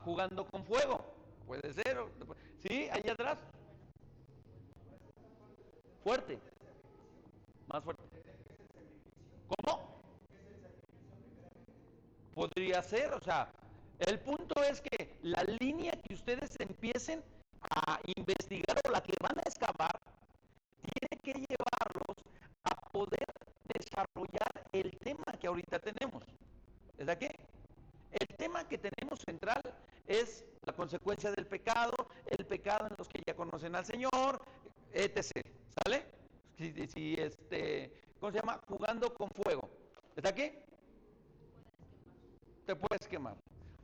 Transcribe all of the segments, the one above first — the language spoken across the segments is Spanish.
Jugando con fuego. Puede ser. ¿Sí? Ahí atrás. Fuerte. Más fuerte. ¿Cómo? Podría ser, o sea, el punto es que la línea que ustedes empiecen a investigar o la que van a excavar, tiene que llevarlos a poder desarrollar el tema que ahorita tenemos. ¿Es qué? El tema que tenemos central es la consecuencia del pecado, el pecado en los que ya conocen al Señor, etc. ¿Sale? ¿Cómo se llama? Jugando con fuego. ¿Está aquí? Te puedes quemar.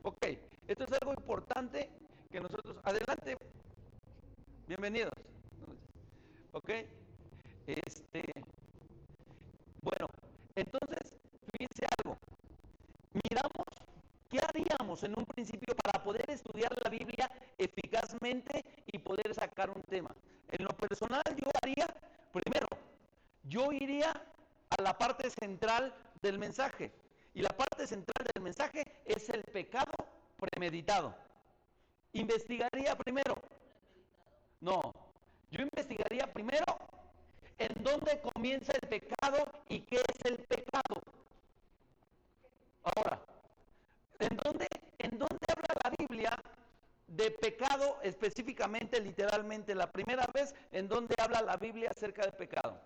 Ok, esto es algo importante que nosotros... Adelante, bienvenidos. Ok, bueno, entonces, fíjense algo. Miramos qué haríamos en un principio para poder estudiar la Biblia eficazmente y poder sacar un tema. En lo personal yo haría, primero, yo iría a la parte central del mensaje. Y la parte central del mensaje es el pecado premeditado. Investigaría primero. No, yo investigaría primero en dónde comienza el pecado y qué es el pecado. Ahora, ¿en dónde habla la Biblia de pecado específicamente, literalmente? La primera vez en dónde habla la Biblia acerca del pecado.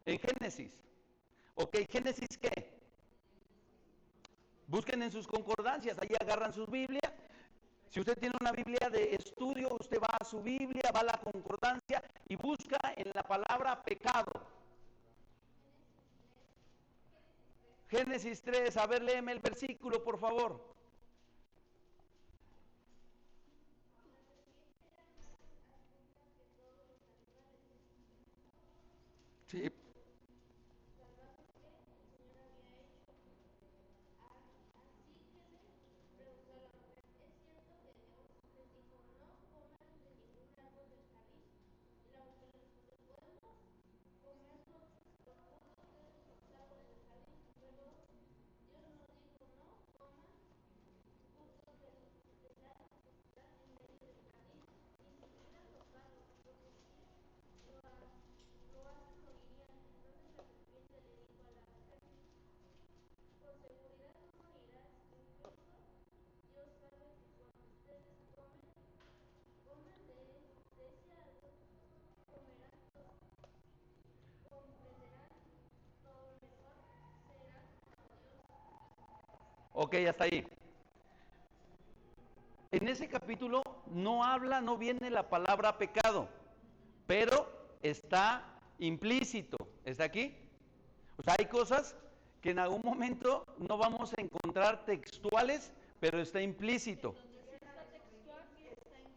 En Génesis. Ok, ¿Génesis qué? Busquen en sus concordancias, ahí agarran sus Biblias. Si usted tiene una Biblia de estudio, usted va a su Biblia, va a la concordancia y busca en la palabra pecado. Génesis 3, a ver, léeme el versículo, por favor. Sí. Ok, hasta ahí. En ese capítulo no habla, no viene la palabra pecado, pero está implícito. ¿Está aquí? O sea, hay cosas que en algún momento no vamos a encontrar textuales, pero está implícito. Donde sí está textual está en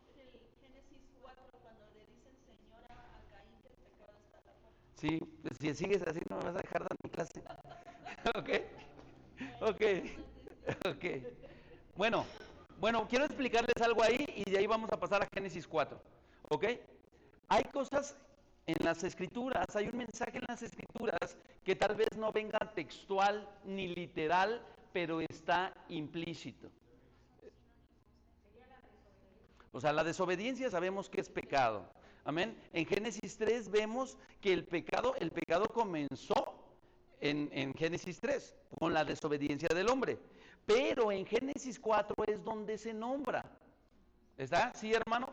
Génesis 4, cuando le dicen Señor a Caín que el pecado está a la puerta. Sí, pues si sigues así no me vas a dejar dar mi clase. Ok, Bueno, nada más ok, decía. ok. Bueno, quiero explicarles algo ahí y de ahí vamos a pasar a Génesis 4. ¿Ok? Hay cosas en las escrituras, hay un mensaje en las escrituras que tal vez no venga textual ni literal, pero está implícito. O sea, la desobediencia sabemos que es pecado. Amén. En Génesis 3 vemos que el pecado comenzó en Génesis 3 con la desobediencia del hombre. Pero en Génesis 4 es donde se nombra. ¿Está? ¿Sí, hermano?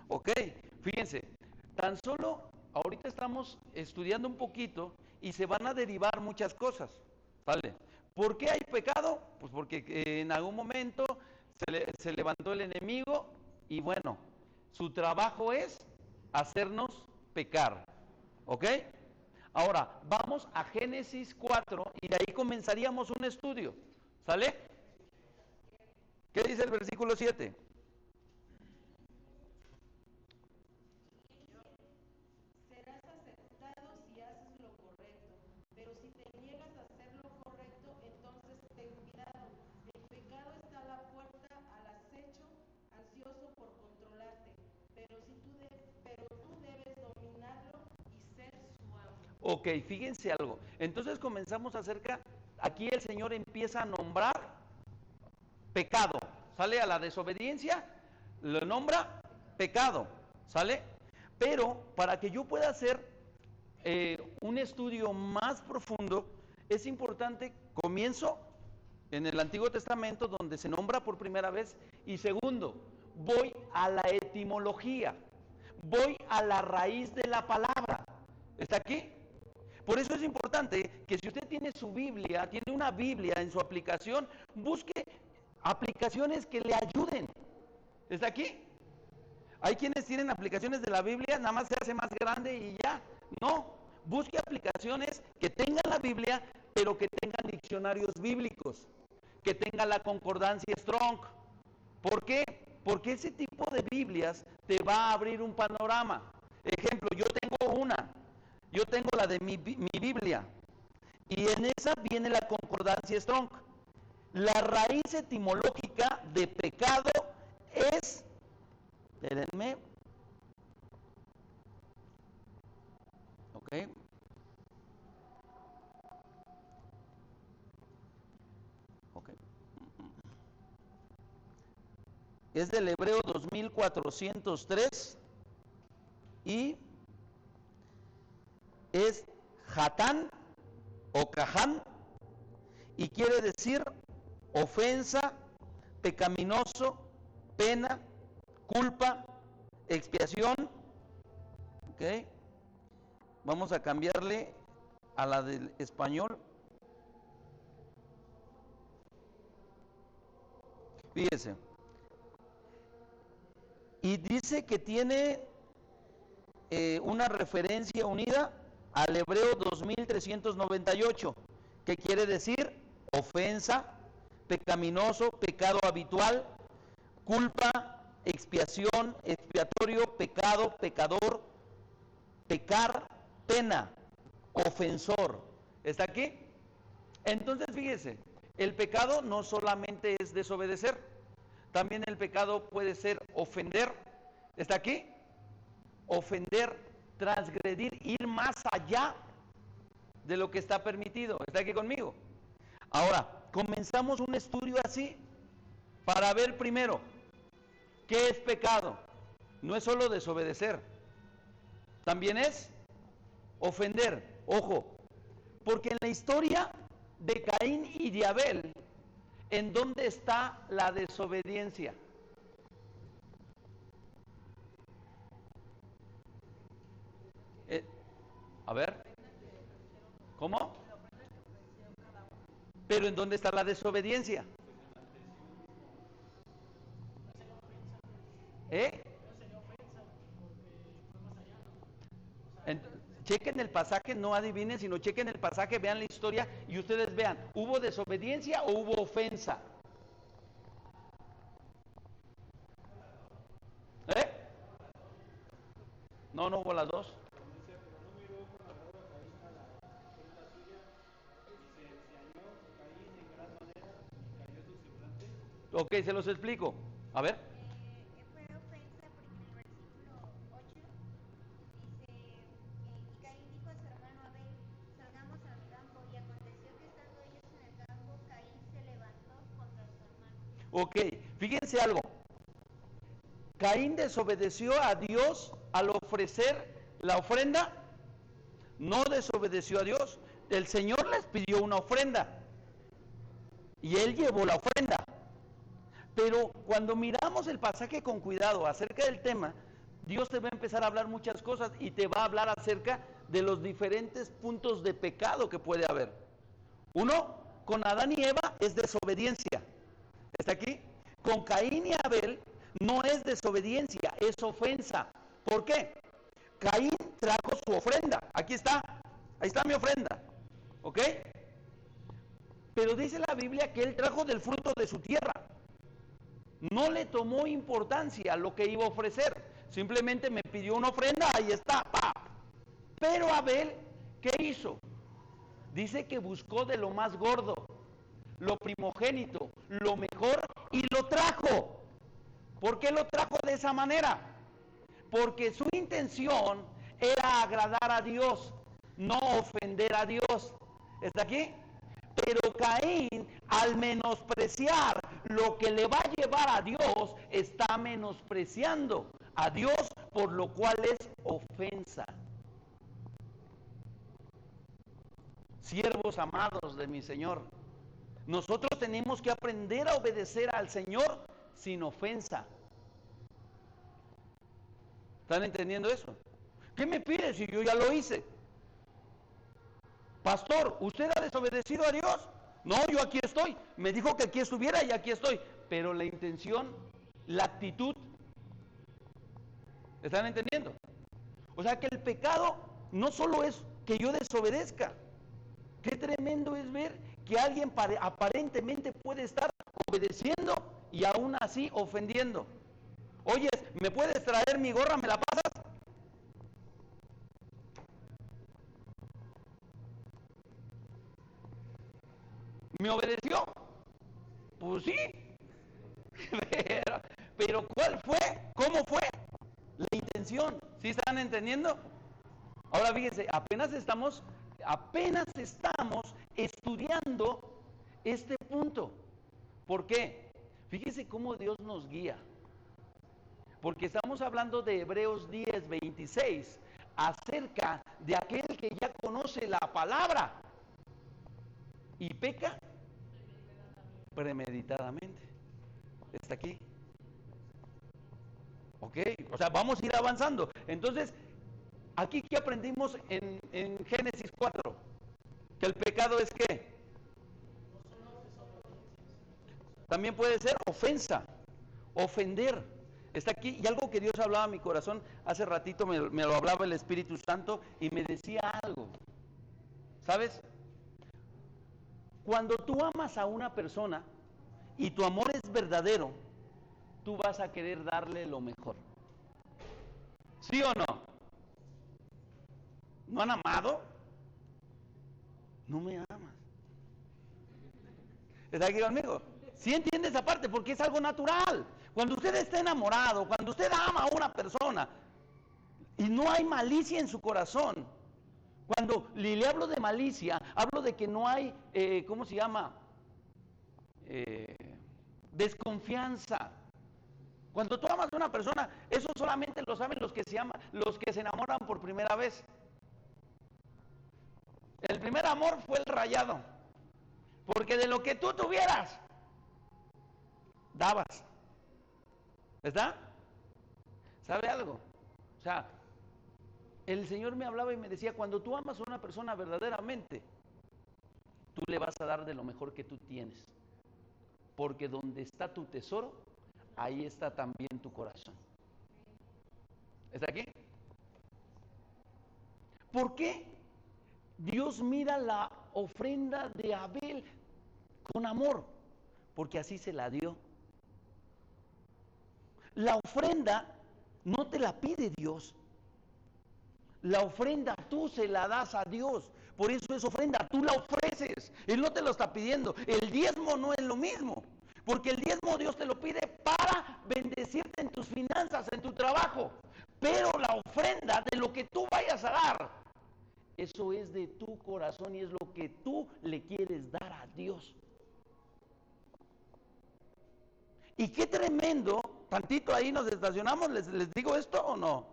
Ok, fíjense, tan solo ahorita estamos estudiando un poquito y se van a derivar muchas cosas, ¿vale? ¿Por qué hay pecado? Pues porque en algún momento se levantó el enemigo y bueno, su trabajo es hacernos pecar, ¿ok? Ahora, vamos a Génesis 4 y de ahí comenzaríamos un estudio, ¿sale? ¿Qué dice el versículo 7? Serás aceptado si haces lo correcto, pero si te niegas a hacer lo correcto, entonces ten cuidado. El pecado está a la puerta, al acecho, ansioso por controlarte. Ok, fíjense algo. Entonces comenzamos acerca, aquí el Señor empieza a nombrar pecado, ¿sale? A la desobediencia, lo nombra pecado, ¿sale? Pero para que yo pueda hacer un estudio más profundo, es importante, comienzo en el Antiguo Testamento, donde se nombra por primera vez, y segundo, voy a la etimología, voy a la raíz de la palabra. ¿Está aquí? Por eso es importante que si usted tiene su Biblia, tiene una Biblia en su aplicación, busque aplicaciones que le ayuden. ¿Está aquí? Hay quienes tienen aplicaciones de la Biblia, nada más se hace más grande y ya. No, busque aplicaciones que tengan la Biblia, pero que tengan diccionarios bíblicos, que tengan la concordancia Strong. ¿Por qué? Porque ese tipo de Biblias te va a abrir un panorama. Ejemplo, yo tengo la de mi Biblia, y en esa viene la concordancia Strong. La raíz etimológica de pecado es, espérenme, ok, ok, es del hebreo 2403 y es Hatán o Caján, y quiere decir ofensa, pecaminoso, pena, culpa, expiación. Ok, vamos a cambiarle a la del español. Fíjese, y dice que tiene una referencia unida al hebreo 2398, que quiere decir ofensa, pecaminoso, pecado habitual, culpa, expiación, expiatorio, pecado, pecador, pecar, pena, ofensor. ¿Está aquí? Entonces fíjese, el pecado no solamente es desobedecer, también el pecado puede ser ofender. ¿Está aquí? Ofender, transgredir, ir más allá de lo que está permitido. ¿Está aquí conmigo? Ahora, comenzamos un estudio así para ver primero qué es pecado. No es solo desobedecer, también es ofender. Ojo, porque en la historia de Caín y de Abel, ¿en dónde está la desobediencia? A ver, ¿cómo? Pero ¿en dónde está la desobediencia? ¿Eh? En- Chequen el pasaje, no adivinen, sino chequen el pasaje, vean la historia y ustedes vean, ¿hubo desobediencia o hubo ofensa? ¿Eh? No, no hubo las dos. Ok, se los explico. A ver. Fue ofensa porque en el versículo 8 dice, y Caín dijo a su hermano Abel, salgamos al campo, y aconteció que estando ellos en el campo, Caín se levantó contra su hermano. Ok, fíjense algo. Caín desobedeció a Dios al ofrecer la ofrenda. No desobedeció a Dios. El Señor les pidió una ofrenda y él llevó la ofrenda. Pero cuando miramos el pasaje con cuidado acerca del tema, Dios te va a empezar a hablar muchas cosas y te va a hablar acerca de los diferentes puntos de pecado que puede haber. Uno, con Adán y Eva es desobediencia. ¿Está aquí? Con Caín y Abel no es desobediencia, es ofensa. ¿Por qué? Caín trajo su ofrenda. Aquí está. Ahí está mi ofrenda. ¿Ok? Pero dice la Biblia que él trajo del fruto de su tierra. No le tomó importancia lo que iba a ofrecer. Simplemente me pidió una ofrenda, ahí está. ¡Pa! Pero Abel, ¿qué hizo? Dice que buscó de lo más gordo, lo primogénito, lo mejor, y lo trajo. ¿Por qué lo trajo de esa manera? Porque su intención era agradar a Dios, no ofender a Dios. ¿Está aquí? Pero Caín, al menospreciar lo que le va a llevar a Dios, está menospreciando a Dios, por lo cual es ofensa. Siervos amados de mi Señor, nosotros tenemos que aprender a obedecer al Señor sin ofensa. ¿Están entendiendo eso? ¿Qué me pide si yo ya lo hice? Pastor, ¿usted ha desobedecido a Dios? No, yo aquí estoy. Me dijo que aquí estuviera y aquí estoy. Pero la intención, la actitud, ¿están entendiendo? O sea que el pecado no solo es que yo desobedezca. Qué tremendo es ver que alguien aparentemente puede estar obedeciendo y aún así ofendiendo. Oye, ¿me puedes traer mi gorra? ¿Me la pasas? ¿Me obedeció? Pues sí. Pero ¿cuál fue? ¿Cómo fue? La intención. ¿Sí están entendiendo? Ahora fíjense, apenas estamos estudiando este punto. ¿Por qué? Fíjense cómo Dios nos guía. Porque estamos hablando de Hebreos 10:26, acerca de aquel que ya conoce la palabra y peca premeditadamente. ¿Está aquí? ¿Ok? O sea, vamos a ir avanzando. Entonces, aquí que aprendimos en Génesis 4, que el pecado es ¿qué? También puede ser ofensa, ofender. Está aquí, y algo que Dios hablaba a mi corazón, hace ratito me lo hablaba el Espíritu Santo y me decía algo. ¿Sabes? Cuando tú amas a una persona y tu amor es verdadero, tú vas a querer darle lo mejor. ¿Sí o no? ¿No han amado? No me amas. ¿Está aquí conmigo? ¿Sí entiende esa parte? Porque es algo natural. Cuando usted está enamorado, cuando usted ama a una persona y no hay malicia en su corazón, cuando le hablo de malicia, hablo de que no hay, ¿cómo se llama? Desconfianza. Cuando tú amas a una persona, eso solamente lo saben los que se enamoran por primera vez. El primer amor fue el rayado, porque de lo que tú tuvieras, dabas. ¿Verdad? ¿Sabe algo? O sea, el Señor me hablaba y me decía, cuando tú amas a una persona verdaderamente, tú le vas a dar de lo mejor que tú tienes. Porque donde está tu tesoro, ahí está también tu corazón. ¿Está aquí? ¿Por qué Dios mira la ofrenda de Abel con amor? Porque así se la dio. La ofrenda no te la pide Dios. La ofrenda tú se la das a Dios. Por eso es ofrenda, tú la ofreces. Él no te lo está pidiendo. El diezmo no es lo mismo. Porque el diezmo Dios te lo pide para bendecirte en tus finanzas, en tu trabajo. Pero la ofrenda de lo que tú vayas a dar, eso es de tu corazón y es lo que tú le quieres dar a Dios. Y qué tremendo, tantito ahí nos estacionamos, les digo esto o no.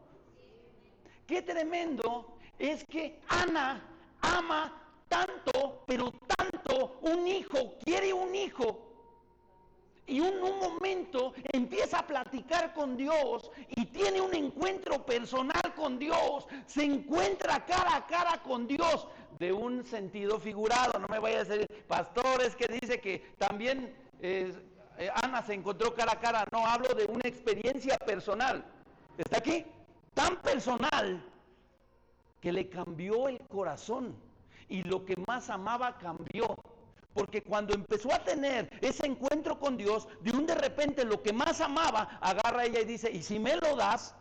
Qué tremendo es que Ana ama tanto, pero tanto un hijo, quiere un hijo. Y en un momento empieza a platicar con Dios y tiene un encuentro personal con Dios. Se encuentra cara a cara con Dios de un sentido figurado. No me vaya a decir, pastores, que dice que también Ana se encontró cara a cara. No, hablo de una experiencia personal. ¿Está aquí? Tan personal que le cambió el corazón y lo que más amaba cambió. Porque cuando empezó a tener ese encuentro con Dios, de repente lo que más amaba, agarra a ella y dice, y si me lo das,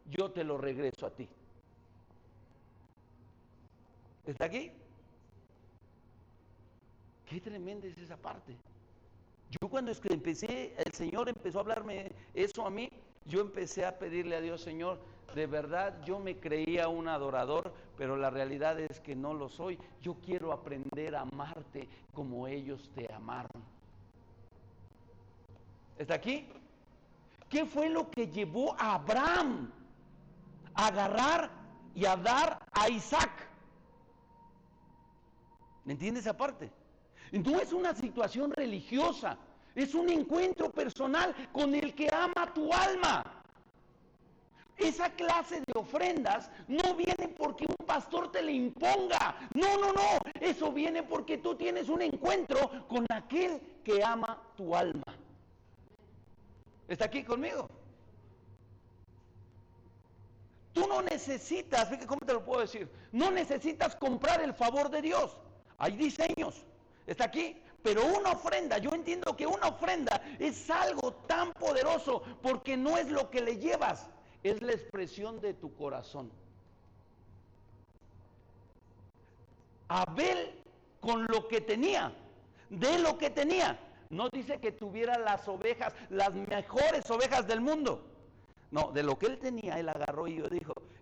yo te lo regreso a ti. ¿Está aquí? Qué tremenda es esa parte. Yo cuando empecé, el Señor empezó a hablarme eso a mí, yo empecé a pedirle a Dios, Señor, De verdad yo me creía un adorador, pero la realidad es que no lo soy. Yo quiero aprender a amarte como ellos te amaron. ¿Está aquí? ¿Qué fue lo que llevó a Abraham a agarrar y a dar a Isaac? ¿Me entiendes esa parte? No es una situación religiosa, es un encuentro personal con el que ama tu alma. Esa clase de ofrendas no viene porque un pastor te le imponga. No, no, no. Eso viene porque tú tienes un encuentro con aquel que ama tu alma. ¿Está aquí conmigo? Tú no necesitas, fíjate cómo te lo puedo decir, no necesitas comprar el favor de Dios. Hay diseños. ¿Está aquí? Pero una ofrenda, yo entiendo que una ofrenda es algo tan poderoso porque no es lo que le llevas, es la expresión de tu corazón. Abel, con lo que tenía, de lo que tenía, no dice que tuviera las ovejas, las mejores ovejas del mundo. No, de lo que él tenía, él agarró y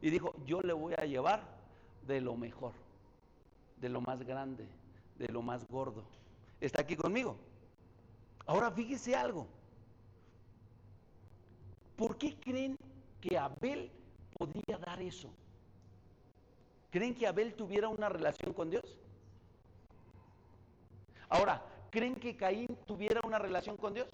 dijo, yo le voy a llevar de lo mejor, de lo más grande, de lo más gordo. ¿Está aquí conmigo? Ahora fíjese algo. ¿Por qué creen que Abel podía dar eso? ¿Creen que Abel tuviera una relación con Dios? Ahora, ¿creen que Caín tuviera una relación con Dios?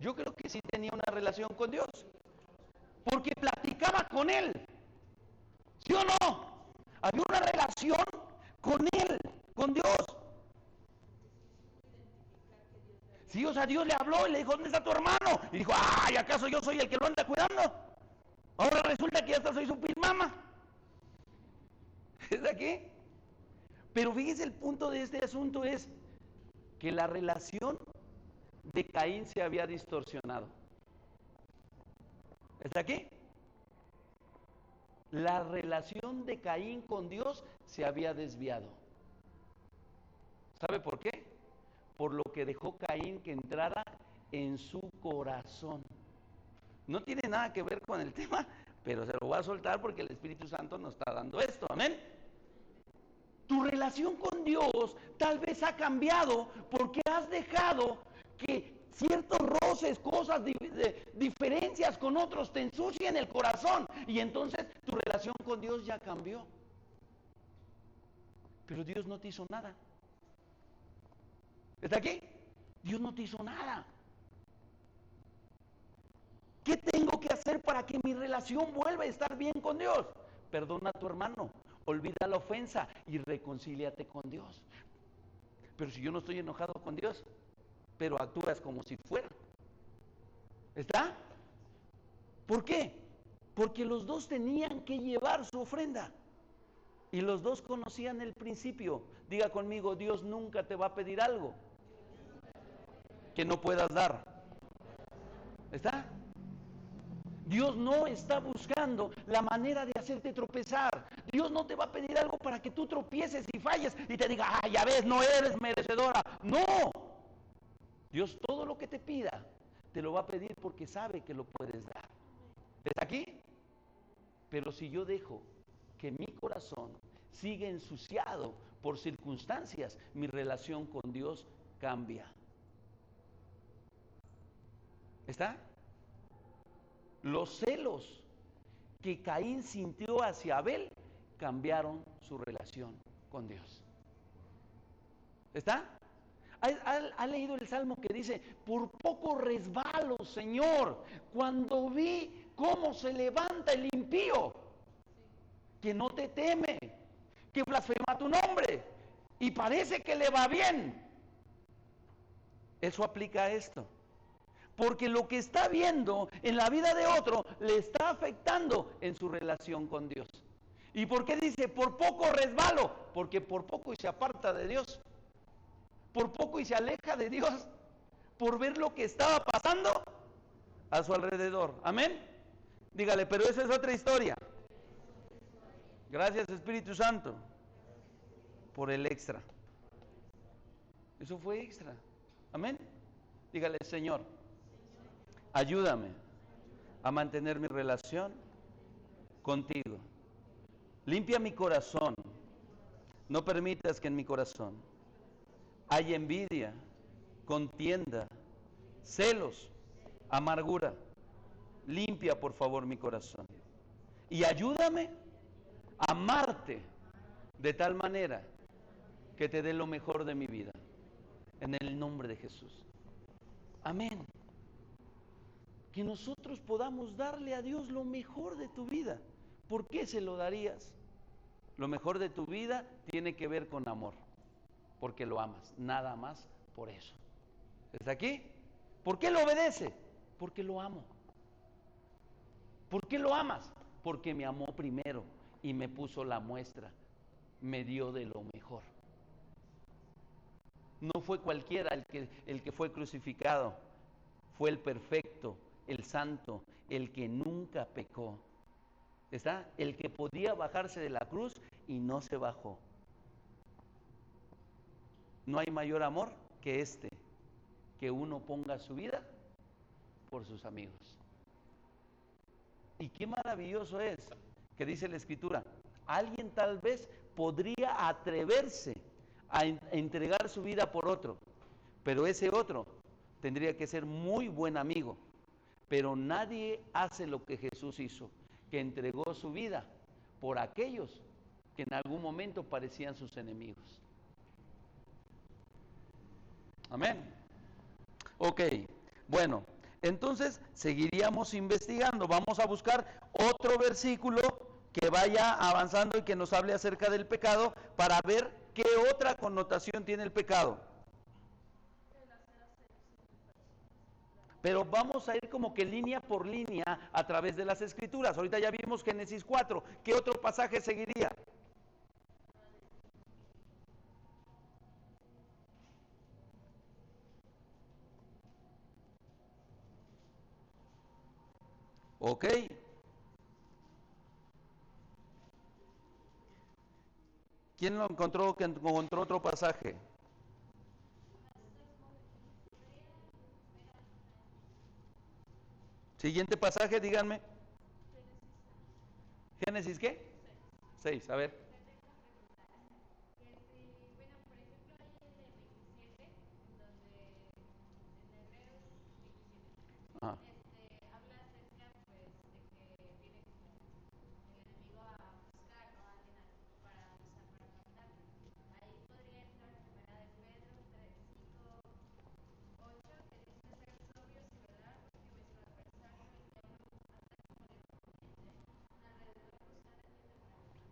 Yo creo que sí tenía una relación con Dios, porque platicaba con él. ¿Sí o no? Había una relación con él, con Dios. Sí, o sea, Dios le habló y le dijo, ¿dónde está tu hermano? Y dijo, ay, ¿acaso yo soy el que lo anda cuidando? Ahora resulta que ya hasta soy su pilmama. ¿Es aquí? Pero fíjese, el punto de este asunto es que la relación de Caín se había distorsionado. ¿Está aquí? La relación de Caín con Dios se había desviado. ¿Sabe por qué? Por lo que dejó Caín que entrara en su corazón. No tiene nada que ver con el tema, pero se lo voy a soltar porque el Espíritu Santo nos está dando esto. Amén. Tu relación con Dios tal vez ha cambiado porque has dejado que ciertos roces, cosas, diferencias con otros te ensucien el corazón y entonces tu relación con Dios ya cambió. Pero Dios no te hizo nada. ¿Está aquí? Dios no te hizo nada. ¿Qué tengo que hacer para que mi relación vuelva a estar bien con Dios? Perdona a tu hermano, olvida la ofensa y reconcíliate con Dios. Pero si yo no estoy enojado con Dios, pero actúas como si fuera. ¿Está? ¿Por qué? Porque los dos tenían que llevar su ofrenda. Y los dos conocían el principio. Diga conmigo, Dios nunca te va a pedir algo que no puedas dar. ¿Está? Dios no está buscando la manera de hacerte tropezar. Dios no te va a pedir algo para que tú tropieces y falles y te diga, ah, ya ves, no eres merecedora. No. Dios todo lo que te pida, te lo va a pedir porque sabe que lo puedes dar. ¿Ves aquí? Pero si yo dejo que mi corazón siga ensuciado por circunstancias, mi relación con Dios cambia. ¿Está? Los celos que Caín sintió hacia Abel cambiaron su relación con Dios. ¿Está? ¿Ha leído el salmo que dice, por poco resbalo, Señor, cuando vi cómo se levanta el impío, que no te teme, que blasfema tu nombre, y parece que le va bien? Eso aplica a esto. Porque lo que está viendo en la vida de otro le está afectando en su relación con Dios. ¿Y por qué dice por poco resbalo? Porque por poco y se aparta de Dios. Por poco y se aleja de Dios. Por ver lo que estaba pasando a su alrededor. Amén. Dígale, pero esa es otra historia. Gracias, Espíritu Santo, por el extra. Eso fue extra. Amén. Dígale, Señor, Ayúdame a mantener mi relación contigo. Limpia mi corazón. No permitas que en mi corazón haya envidia, contienda, celos, amargura. Limpia, por favor, mi corazón. Y ayúdame a amarte de tal manera que te dé lo mejor de mi vida. En el nombre de Jesús. Amén. Que nosotros podamos darle a Dios lo mejor de tu vida. ¿Por qué se lo darías? Lo mejor de tu vida tiene que ver con amor. Porque lo amas. Nada más por eso. ¿Está aquí? ¿Por qué lo obedece? Porque lo amo. ¿Por qué lo amas? Porque me amó primero y me puso la muestra. Me dio de lo mejor. No fue cualquiera el que fue crucificado. Fue el perfecto, el santo, el que nunca pecó. ¿Está? El que podía bajarse de la cruz y no se bajó. No hay mayor amor que este, que uno ponga su vida por sus amigos. Y qué maravilloso es que dice la Escritura, alguien tal vez podría atreverse a entregar su vida por otro, pero ese otro tendría que ser muy buen amigo. Pero nadie hace lo que Jesús hizo, que entregó su vida por aquellos que en algún momento parecían sus enemigos. Amén. Ok, bueno, entonces seguiríamos investigando. Vamos a buscar otro versículo que vaya avanzando y que nos hable acerca del pecado para ver qué otra connotación tiene el pecado. Pero vamos a ir como que línea por línea a través de las Escrituras. Ahorita ya vimos Génesis 4. ¿Qué otro pasaje seguiría? Ok. ¿Quién lo encontró? ¿Que encontró otro pasaje? Siguiente pasaje, díganme. ¿Génesis qué? 6, a ver. Ajá.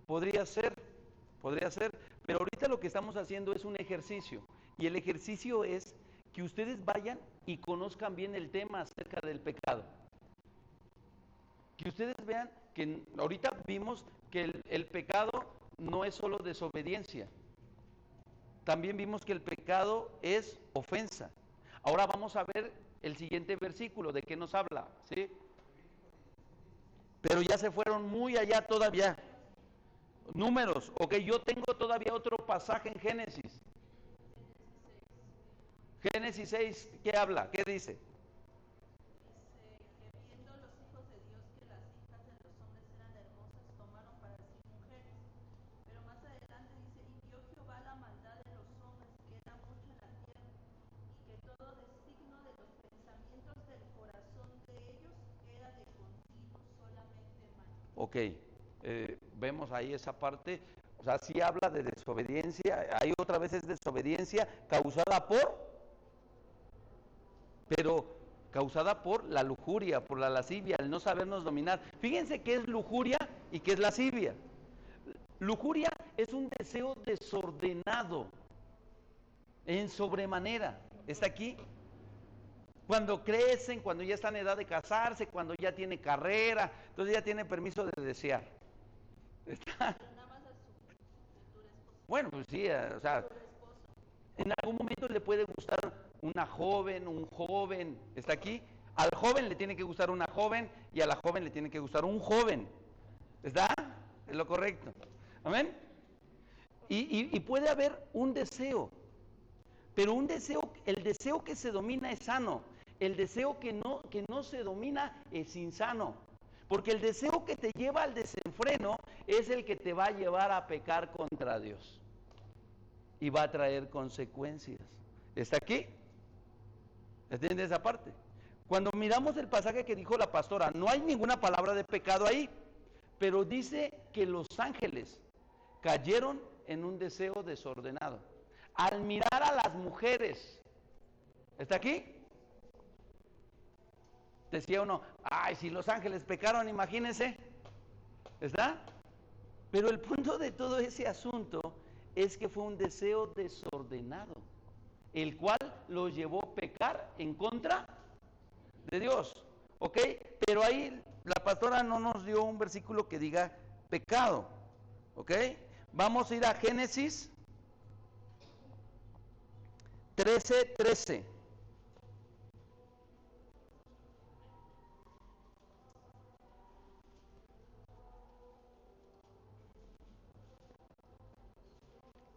Podría ser, pero ahorita lo que estamos haciendo es un ejercicio, y el ejercicio es que ustedes vayan y conozcan bien el tema acerca del pecado. Que ustedes vean que ahorita vimos que el pecado no es solo desobediencia, también vimos que el pecado es ofensa. Ahora vamos a ver el siguiente versículo, ¿de qué nos habla? ¿Sí? Pero ya se fueron muy allá todavía. Números, ok, yo tengo todavía otro pasaje en Génesis. Génesis 6, ¿qué habla? ¿Qué dice? Ok, vemos ahí esa parte, o sea, sí habla de desobediencia, ahí otra vez es desobediencia causada pero causada por la lujuria, por la lascivia, el no sabernos dominar. Fíjense qué es lujuria y qué es lascivia. Lujuria es un deseo desordenado, en sobremanera. ¿Está aquí? Cuando crecen, cuando ya están en edad de casarse, cuando ya tiene carrera, entonces ya tiene permiso de desear. ¿Está? Bueno, pues sí, o sea, en algún momento le puede gustar una joven, un joven, ¿está aquí? Al joven le tiene que gustar una joven y a la joven le tiene que gustar un joven. ¿Está? Es lo correcto. ¿Amén? Y puede haber un deseo, pero un deseo, el deseo que se domina es sano. El deseo que no se domina es insano. Porque el deseo que te lleva al desenfreno es el que te va a llevar a pecar contra Dios. Y va a traer consecuencias. ¿Está aquí? ¿Entiendes esa parte? Cuando miramos el pasaje que dijo la pastora, no hay ninguna palabra de pecado ahí, pero dice que los ángeles cayeron en un deseo desordenado. Al mirar a las mujeres, ¿está aquí? Decía uno, ay, si los ángeles pecaron, imagínense, ¿está? Pero el punto de todo ese asunto es que fue un deseo desordenado, el cual los llevó a pecar en contra de Dios, ¿ok? Pero ahí la pastora no nos dio un versículo que diga pecado, ¿ok? Vamos a ir a Génesis 13:13.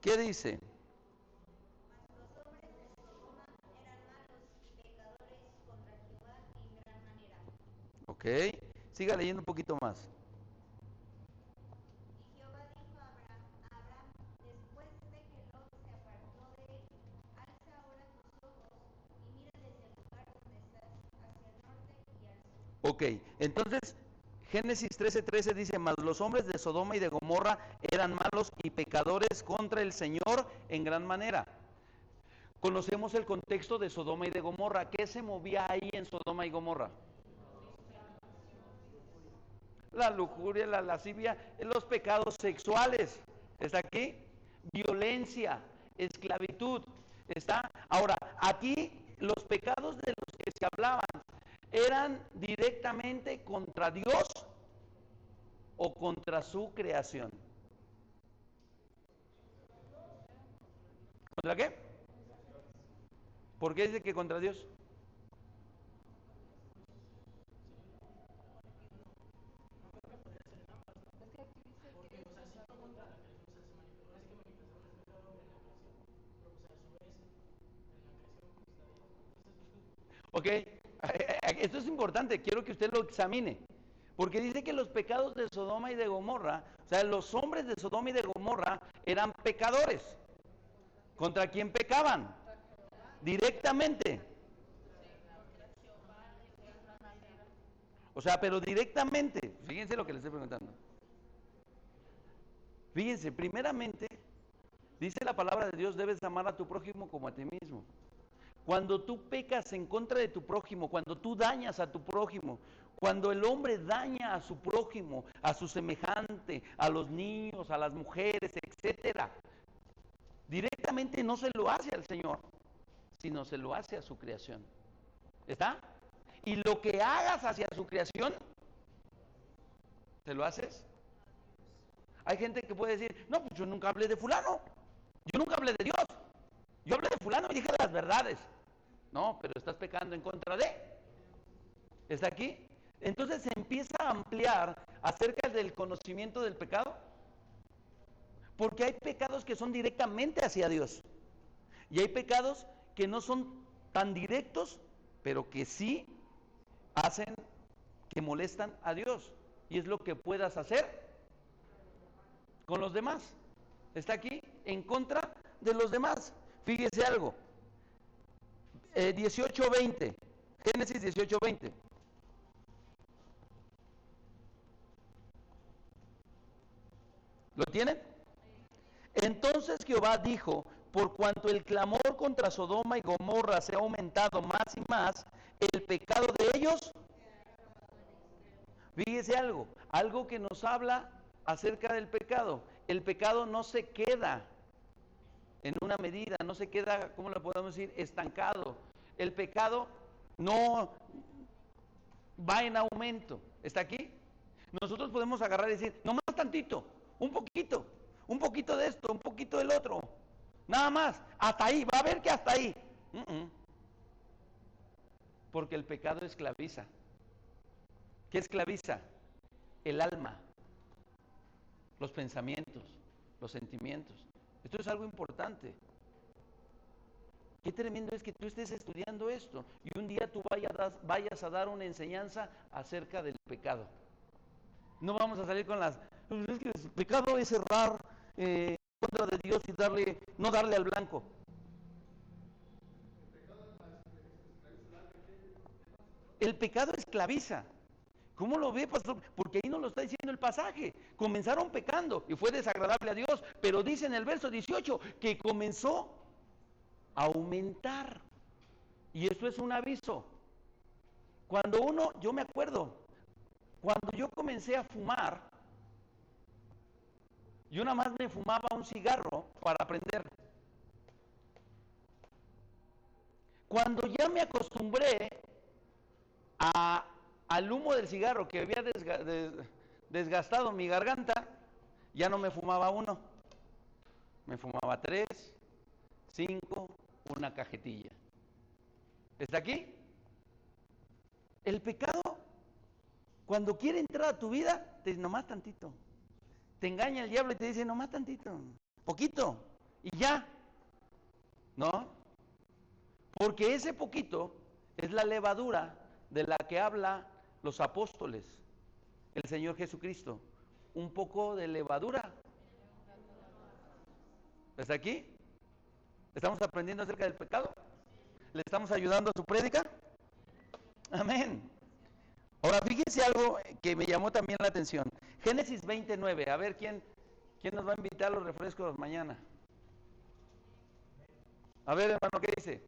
¿Qué dice? Mas los hombres de Sodoma eran malos y pecadores contra Jehová en gran manera. Ok, siga leyendo un poquito más. Y Jehová dijo a Abraham, después de que Lot se apartó de él, alza ahora tus ojos y mira desde el lugar donde estás, hacia el norte y al sur. Ok, entonces Génesis 13:13 dice, mas los hombres de Sodoma y de Gomorra eran malos y pecadores contra el Señor en gran manera. Conocemos el contexto de Sodoma y de Gomorra. ¿Qué se movía ahí en Sodoma y Gomorra? La lujuria, la lascivia, los pecados sexuales. ¿Está aquí? Violencia, esclavitud. ¿Está? Ahora, aquí los pecados de los que se hablaban eran directamente contra Dios o contra su creación. ¿Contra qué? ¿Por qué dice que contra Dios? Ok, esto es importante, quiero que usted lo examine, porque dice que los pecados de Sodoma y de Gomorra, o sea, los hombres de Sodoma y de Gomorra eran pecadores. ¿Contra quién pecaban? Directamente. O sea, pero directamente, fíjense lo que les estoy preguntando. Fíjense, primeramente, dice la palabra de Dios, debes amar a tu prójimo como a ti mismo. Cuando tú pecas en contra de tu prójimo, cuando tú dañas a tu prójimo, cuando el hombre daña a su prójimo, a su semejante, a los niños, a las mujeres, etcétera, directamente no se lo hace al Señor, sino se lo hace a su creación. ¿Está? Y lo que hagas hacia su creación, ¿te lo haces? Hay gente que puede decir, no, pues yo nunca hablé de fulano, yo nunca hablé de Dios, yo hablé de fulano y dije las verdades. No, pero estás pecando en contra de. ¿Está aquí? Entonces se empieza a ampliar acerca del conocimiento del pecado. Porque hay pecados que son directamente hacia Dios. Y hay pecados que no son tan directos, pero que sí hacen, que molestan a Dios. Y es lo que puedas hacer con los demás. Está aquí en contra de los demás. Fíjese algo. 18:20. Génesis 18:20. ¿Lo tienen? Entonces Jehová dijo, por cuanto el clamor contra Sodoma y Gomorra se ha aumentado más y más, el pecado de ellos, fíjese algo que nos habla acerca del pecado. El pecado no se queda en una medida, no se queda, ¿cómo lo podemos decir?, estancado. El pecado no va en aumento. ¿Está aquí? Nosotros podemos agarrar y decir, no más tantito, un poquito de esto, un poquito del otro, nada más, hasta ahí, va a ver que hasta ahí. Porque el pecado esclaviza. ¿Qué esclaviza? El alma, los pensamientos, los sentimientos. Esto es algo importante. Qué tremendo es que tú estés estudiando esto y un día tú vayas a dar una enseñanza acerca del pecado. No vamos a salir con las... Es que el pecado es errar en contra de Dios y no darle al blanco. El pecado esclaviza. ¿Cómo lo ve, pastor? Porque ahí no lo está diciendo el pasaje. Comenzaron pecando y fue desagradable a Dios, pero dice en el verso 18 que comenzó a aumentar. Y eso es un aviso. Yo me acuerdo, cuando yo comencé a fumar, yo nada más me fumaba un cigarro para aprender. Cuando ya me acostumbré al humo del cigarro que había desgastado mi garganta, ya no me fumaba uno, me fumaba 3, 5, una cajetilla. ¿Está aquí? El pecado, cuando quiere entrar a tu vida, te dice, nomás tantito. Te engaña el diablo y te dice, nomás tantito, poquito, y ya. ¿No? Porque ese poquito es la levadura de la que habla los apóstoles, el Señor Jesucristo. Un poco de levadura. ¿Está aquí? ¿Estamos aprendiendo acerca del pecado? ¿Le estamos ayudando a su prédica? Amén. Ahora, fíjense algo que me llamó también la atención. Génesis 29. A ver, ¿quién nos va a invitar a los refrescos mañana? A ver, hermano, ¿qué dice?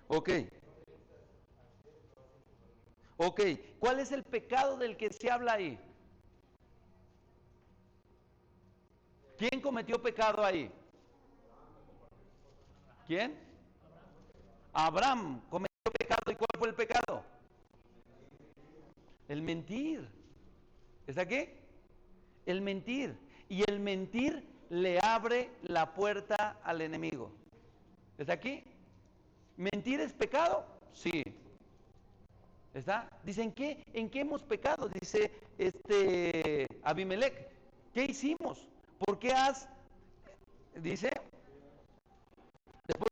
Ok. Ok. ¿Cuál es el pecado del que se habla ahí? ¿Quién cometió pecado ahí? ¿Quién? Abraham cometió pecado. ¿Y cuál fue el pecado? El mentir. ¿Está aquí? El mentir. Y el mentir le abre la puerta al enemigo. ¿Está aquí? ¿Mentir es pecado? Sí. ¿Está? Dice, ¿en qué hemos pecado? Dice Abimelech. ¿Qué hicimos? ¿Por qué dice, después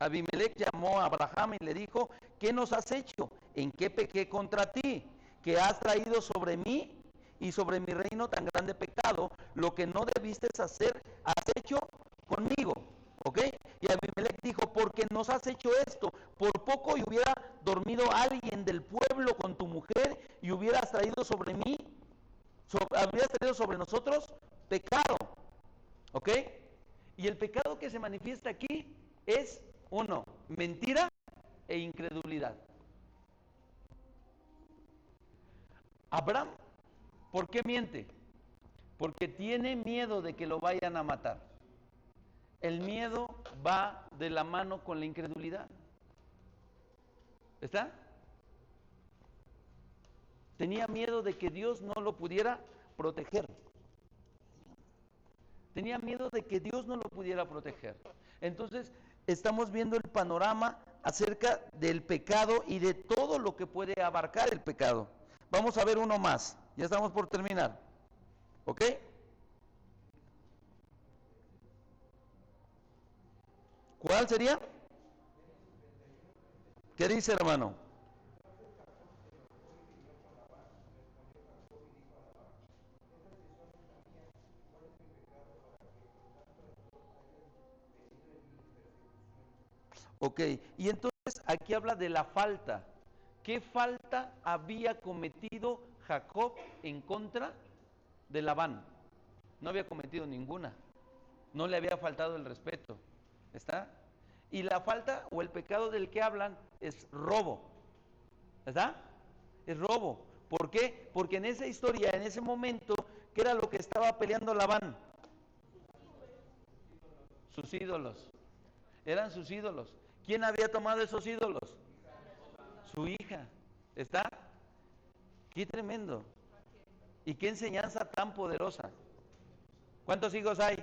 Abimelech llamó a Abraham y le dijo, ¿qué nos has hecho? ¿En qué pequé contra ti? Que has traído sobre mí y sobre mi reino tan grande pecado, lo que no debiste hacer, has hecho conmigo. ¿Ok? Y Abimelech dijo, porque nos has hecho esto, por poco y hubiera dormido alguien del pueblo con tu mujer y hubieras traído sobre mí, habrías traído sobre nosotros pecado. ¿Ok? Y el pecado que se manifiesta aquí es, uno, mentira e incredulidad. Abraham, ¿por qué miente? Porque tiene miedo de que lo vayan a matar. El miedo va de la mano con la incredulidad. ¿Está? Tenía miedo de que Dios no lo pudiera proteger. Tenía miedo de que Dios no lo pudiera proteger. Entonces, estamos viendo el panorama acerca del pecado y de todo lo que puede abarcar el pecado. Vamos a ver uno más. Ya estamos por terminar. ¿Ok? ¿Cuál sería? ¿Qué dice, hermano? Ok, y entonces aquí habla de la falta. ¿Qué falta había cometido Jacob en contra de Labán? No había cometido ninguna. No le había faltado el respeto. ¿Está? Y la falta o el pecado del que hablan es robo. ¿Está? Es robo. ¿Por qué? Porque en esa historia, en ese momento, ¿qué era lo que estaba peleando Labán? Sus ídolos. Eran sus ídolos. ¿Quién había tomado esos ídolos? Su hija. ¿Está? Qué tremendo. Y qué enseñanza tan poderosa. ¿Cuántos hijos hay?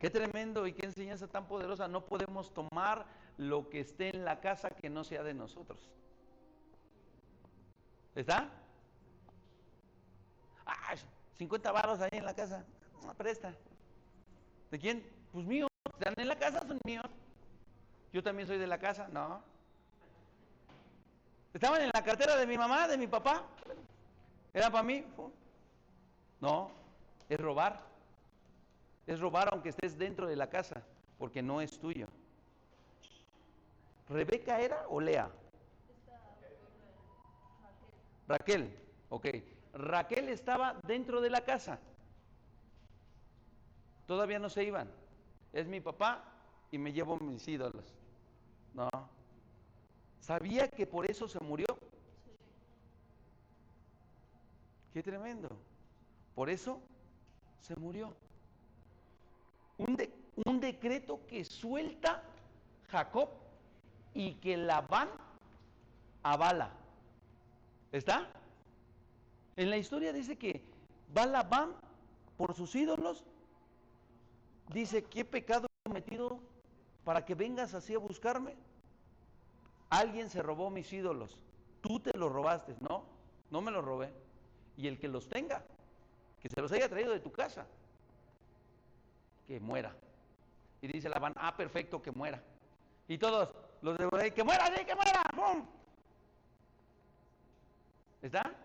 Qué tremendo y qué enseñanza tan poderosa. No podemos tomar lo que esté en la casa que no sea de nosotros. ¿Está? Ah, 50 varos ahí en la casa. No, presta. ¿De quién? Pues mío. Están en la casa, son míos. Yo también soy de la casa. No. Estaban en la cartera de mi mamá, de mi papá. ¿Era para mí? No. Es robar. Es robar aunque estés dentro de la casa, porque no es tuyo. ¿Rebeca era o Lea? Raquel. Ok. Raquel estaba dentro de la casa. Todavía no se iban. Es mi papá y me llevo mis ídolos. No. ¿Sabía que por eso se murió? Qué tremendo. Por eso se murió. Un decreto que suelta Jacob y que Labán avala. ¿Está? En la historia dice que va Labán por sus ídolos. Dice, ¿qué pecado he cometido para que vengas así a buscarme? Alguien se robó mis ídolos. Tú te los robaste. No, no me los robé. Y el que los tenga, que se los haya traído de tu casa, que muera. Y dice Labán, ah, perfecto, que muera. Y todos los de que muera, sí, que muera. ¡Bum! ¿Está?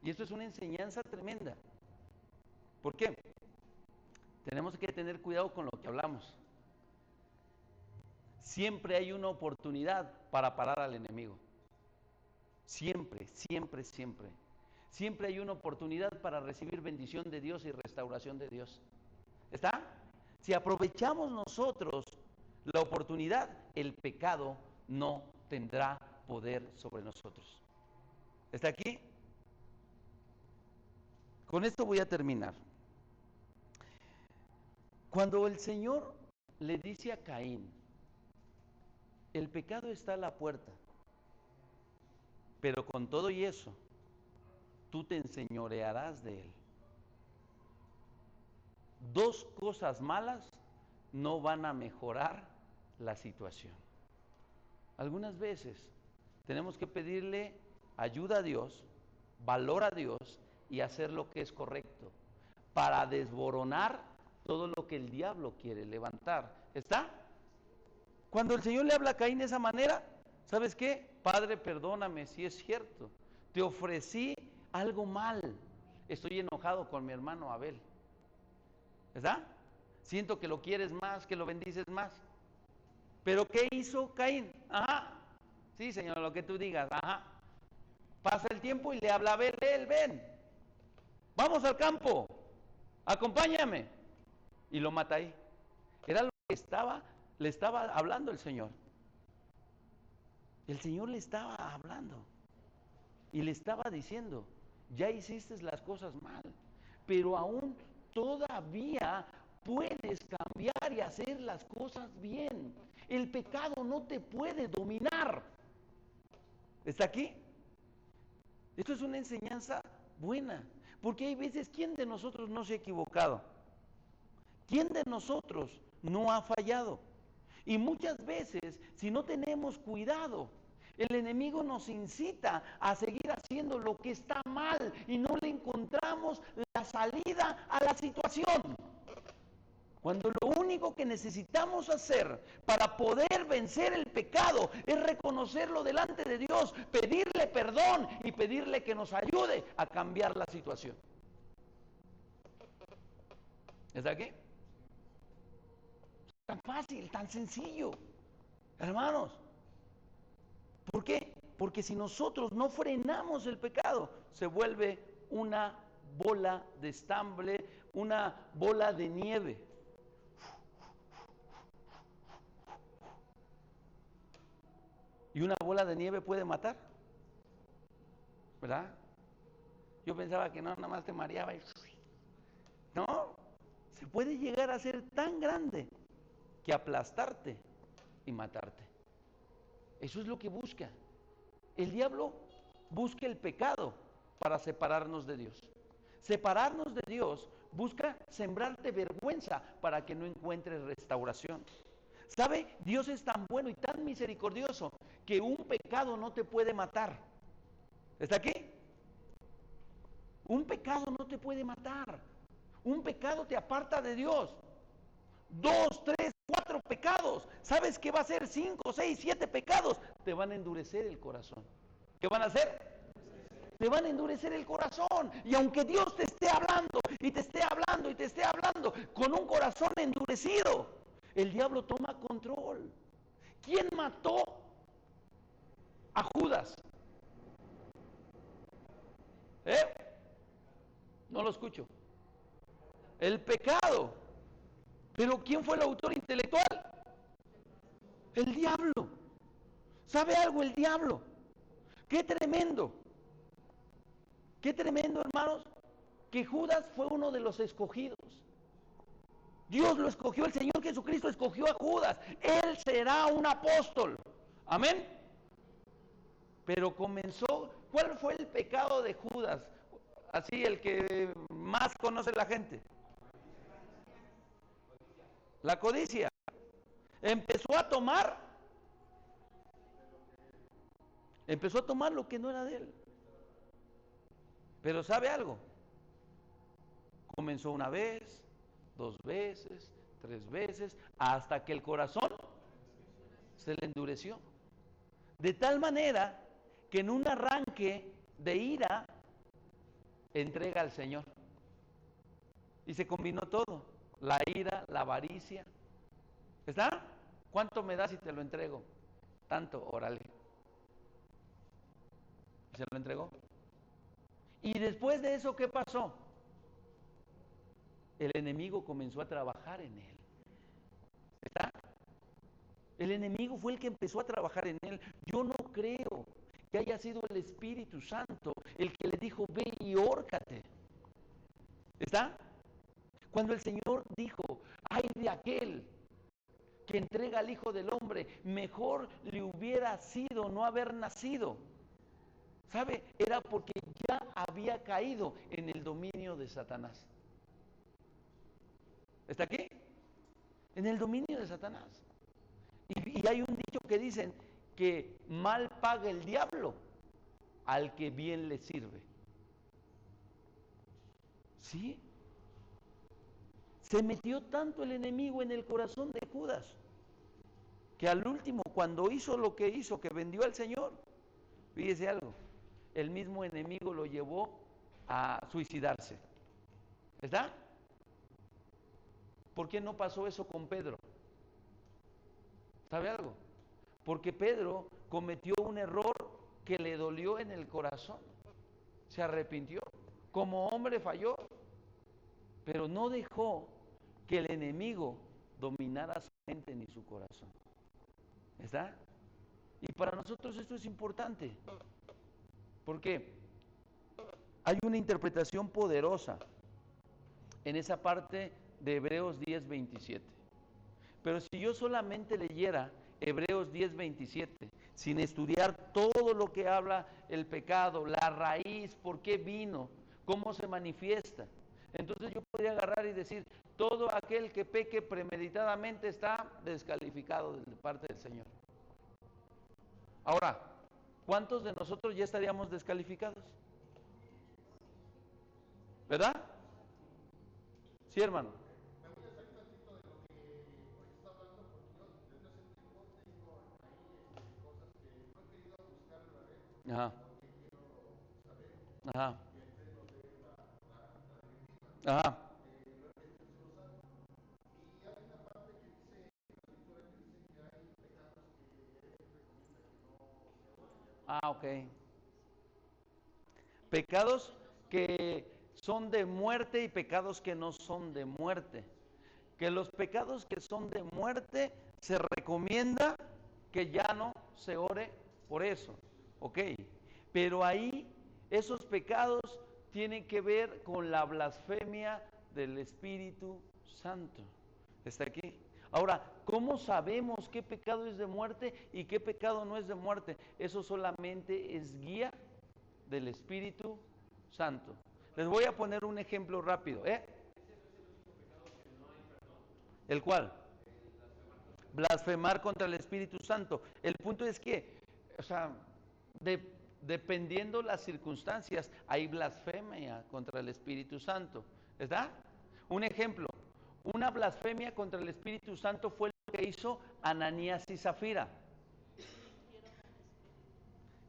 Y esto es una enseñanza tremenda. ¿Por qué? Tenemos que tener cuidado con lo que hablamos. Siempre hay una oportunidad para parar al enemigo. Siempre, siempre, siempre. Siempre hay una oportunidad para recibir bendición de Dios y restauración de Dios. ¿Está? Si aprovechamos nosotros la oportunidad, el pecado no tendrá poder sobre nosotros. ¿Está aquí? Con esto voy a terminar. Cuando el Señor le dice a Caín, el pecado está a la puerta, pero con todo y eso, tú te enseñorearás de él. Dos cosas malas no van a mejorar la situación. Algunas veces tenemos que pedirle ayuda a Dios, valor a Dios y hacer lo que es correcto para desboronar todo lo que el diablo quiere levantar. ¿Está? Cuando el Señor le habla a Caín de esa manera, ¿sabes qué? Padre, perdóname si es cierto. Te ofrecí algo mal. Estoy enojado con mi hermano Abel. ¿Verdad? Siento que lo quieres más, que lo bendices más. ¿Pero qué hizo Caín? Ajá. Sí, Señor, lo que tú digas. Ajá. Pasa el tiempo y le habla a Abel, ven. Vamos al campo. Acompáñame. Y lo mata ahí. Era lo que le estaba hablando el Señor. El Señor le estaba hablando. Y le estaba diciendo, ya hiciste las cosas mal, pero aún todavía puedes cambiar y hacer las cosas bien. El pecado no te puede dominar. ¿Está aquí? Esto es una enseñanza buena, porque hay veces, ¿quién de nosotros no se ha equivocado? ¿Quién de nosotros no ha fallado? Y muchas veces, si no tenemos cuidado, el enemigo nos incita a seguir haciendo lo que está mal y no le encontramos la salida a la situación. Cuando lo único que necesitamos hacer para poder vencer el pecado es reconocerlo delante de Dios, pedirle perdón y pedirle que nos ayude a cambiar la situación. ¿Está aquí? Tan fácil, tan sencillo. Hermanos, ¿por qué? Porque si nosotros no frenamos el pecado, se vuelve una bola de estambre, una bola de nieve. ¿Y una bola de nieve puede matar? ¿Verdad? Yo pensaba que no, nada más te mareaba y... No, se puede llegar a ser tan grande que aplastarte y matarte. Eso es lo que busca. El diablo busca el pecado para separarnos de Dios. Separarnos de Dios Busca sembrarte vergüenza para que no encuentres restauración. ¿Sabe? Dios es tan bueno y tan misericordioso que un pecado no te puede matar. ¿Está aquí? Un pecado no te puede matar. Un pecado te aparta de Dios. 2, 3, 4 pecados. ¿Sabes qué va a hacer? 5, 6, 7 pecados. Te van a endurecer el corazón. ¿Qué van a hacer? Te van a endurecer el corazón. Y aunque Dios te esté hablando y te esté hablando y te esté hablando con un corazón endurecido, el diablo toma control. ¿Quién mató a Judas? No lo escucho. El pecado. Pero ¿quién fue el autor intelectual? El diablo. ¿Sabe algo el diablo? Qué tremendo. Qué tremendo, hermanos, que Judas fue uno de los escogidos. Dios lo escogió, el Señor Jesucristo escogió a Judas. Él será un apóstol. Amén. Pero comenzó, ¿cuál fue el pecado de Judas? Así, el que más conoce la gente. La codicia. Empezó a tomar lo que no era de él. Pero ¿sabe algo? Comenzó una vez, 2 veces, 3 veces, hasta que el corazón se le endureció. De tal manera que en un arranque de ira entrega al Señor. Y se combinó todo, la ira, la avaricia. ¿Está? ¿Cuánto me das si te lo entrego? Tanto, órale. Y se lo entregó. Y después de eso, ¿qué pasó? El enemigo comenzó a trabajar en él. ¿Está? El enemigo fue el que empezó a trabajar en él. Yo no creo que haya sido el Espíritu Santo el que le dijo, ve y hórcate. ¿Está? Cuando el Señor dijo, ay de aquel que entrega al Hijo del Hombre, mejor le hubiera sido no haber nacido. ¿Sabe? Era porque ya había caído en el dominio de Satanás. ¿Está aquí? En el dominio de Satanás. Y hay un dicho que dicen que mal paga el diablo al que bien le sirve. ¿Sí? Se metió tanto el enemigo en el corazón de Judas que al último, cuando hizo lo que hizo, que vendió al Señor, fíjese algo, el mismo enemigo lo llevó a suicidarse. ¿Está? ¿Por qué no pasó eso con Pedro? ¿Sabe algo? Porque Pedro cometió un error que le dolió en el corazón. Se arrepintió. Como hombre falló, pero no dejó que el enemigo dominara su mente ni su corazón. ¿Está? Y para nosotros esto es importante. Porque hay una interpretación poderosa en esa parte de Hebreos 10:27. Pero si yo solamente leyera Hebreos 10:27, sin estudiar todo lo que habla el pecado, la raíz, por qué vino, cómo se manifiesta, entonces yo podría agarrar y decir, todo aquel que peque premeditadamente está descalificado de parte del Señor. Ahora, ¿cuántos de nosotros ya estaríamos descalificados? ¿Verdad? Sí, hermano. Ajá. Ajá. Ajá. Ah, ok. Pecados que son de muerte y pecados que no son de muerte. Que los pecados que son de muerte se recomienda que ya no se ore por eso. Ok. Pero ahí esos pecados tienen que ver con la blasfemia del Espíritu Santo. ¿Está aquí? Ahora, ¿cómo sabemos qué pecado es de muerte y qué pecado no es de muerte? Eso solamente es guía del Espíritu Santo. Les voy a poner un ejemplo rápido. ¿El cual? Blasfemar contra el Espíritu Santo. El punto es que, o sea, dependiendo las circunstancias, hay blasfemia contra el Espíritu Santo. ¿Está? Un ejemplo, una blasfemia contra el Espíritu Santo fue lo que hizo Ananías y Zafira,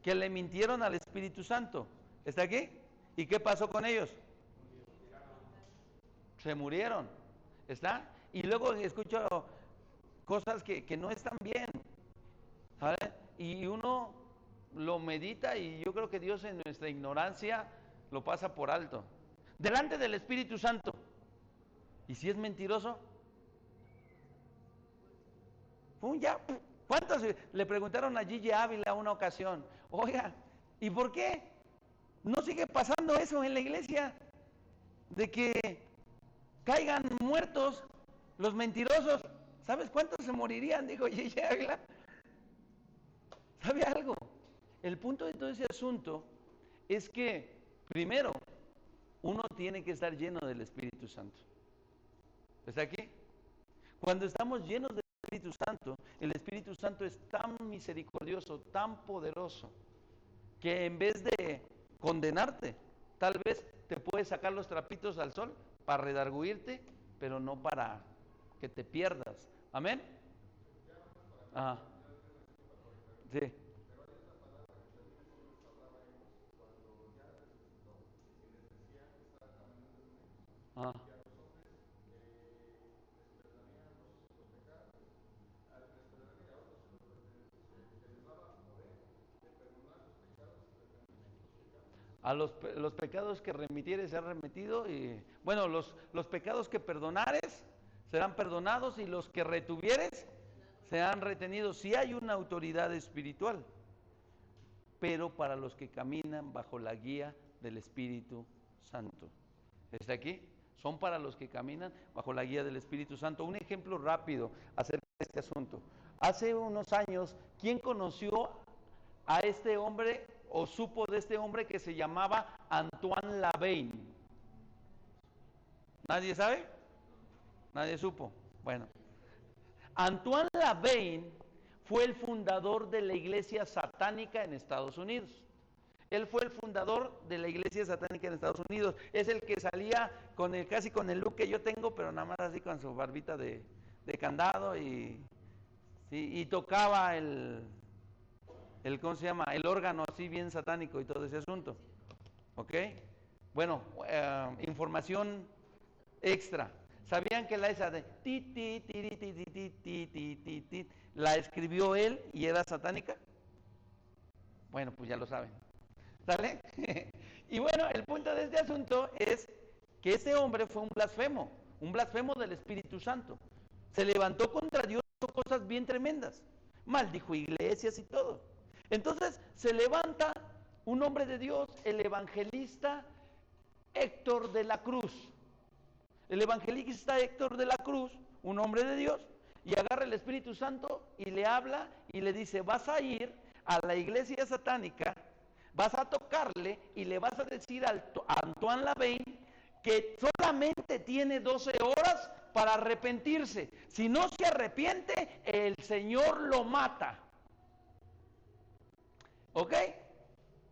que le mintieron al Espíritu Santo. ¿Está aquí? ¿Y qué pasó con ellos? Se murieron. ¿Está? Y luego escucho cosas que no están bien. ¿Sabe? Y uno lo medita y yo creo que Dios en nuestra ignorancia lo pasa por alto. Delante del Espíritu Santo. ¿Y si es mentiroso? Ya, ¿cuántos le preguntaron a Gigi Ávila una ocasión? Oiga, ¿y por qué no sigue pasando eso en la iglesia? De que caigan muertos los mentirosos. ¿Sabes cuántos se morirían? Dijo Gigi Ávila. ¿Sabe algo? El punto de todo ese asunto es que, primero, uno tiene que estar lleno del Espíritu Santo. ¿Está aquí? Cuando estamos llenos del Espíritu Santo, el Espíritu Santo es tan misericordioso, tan poderoso, que en vez de condenarte, tal vez te puede sacar los trapitos al sol para redarguirte, pero no para que te pierdas. ¿Amén? Ah, sí. Ah. A los pecados que remitieres serán remitidos, y bueno, los pecados que perdonares serán perdonados, y los que retuvieres serán retenidos. Sí hay una autoridad espiritual, pero para los que caminan bajo la guía del Espíritu Santo. ¿Está aquí? Son para los que caminan bajo la guía del Espíritu Santo. Un ejemplo rápido acerca de este asunto. Hace unos años, ¿quién conoció a este hombre o supo de este hombre que se llamaba Antoine Laveine? ¿Nadie sabe? ¿Nadie supo? Bueno, Antoine Laveine fue el fundador de la iglesia satánica en Estados Unidos. Él fue el fundador de la iglesia satánica en Estados Unidos. Es el que salía casi con el look que yo tengo, pero nada más así con su barbita de candado y tocaba ¿cómo se llama? El órgano así bien satánico y todo ese asunto. ¿Ok? Bueno, información extra. ¿Sabían que esa de ti, ti, ti, ti, ti, ti, ti, ti, ti, ti, la escribió él y era satánica? Bueno, pues ya lo saben. ¿Sale? Y bueno, el punto de este asunto es que ese hombre fue un blasfemo del Espíritu Santo. Se levantó contra Dios, hizo cosas bien tremendas, maldijo iglesias y todo. Entonces se levanta un hombre de Dios, el evangelista Héctor de la Cruz. El evangelista Héctor de la Cruz, un hombre de Dios, y agarra el Espíritu Santo y le habla y le dice: vas a ir a la iglesia satánica, vas a tocarle y le vas a decir a Antoine Laveine que solamente tiene 12 horas para arrepentirse. Si no se arrepiente, el Señor lo mata. ¿Ok?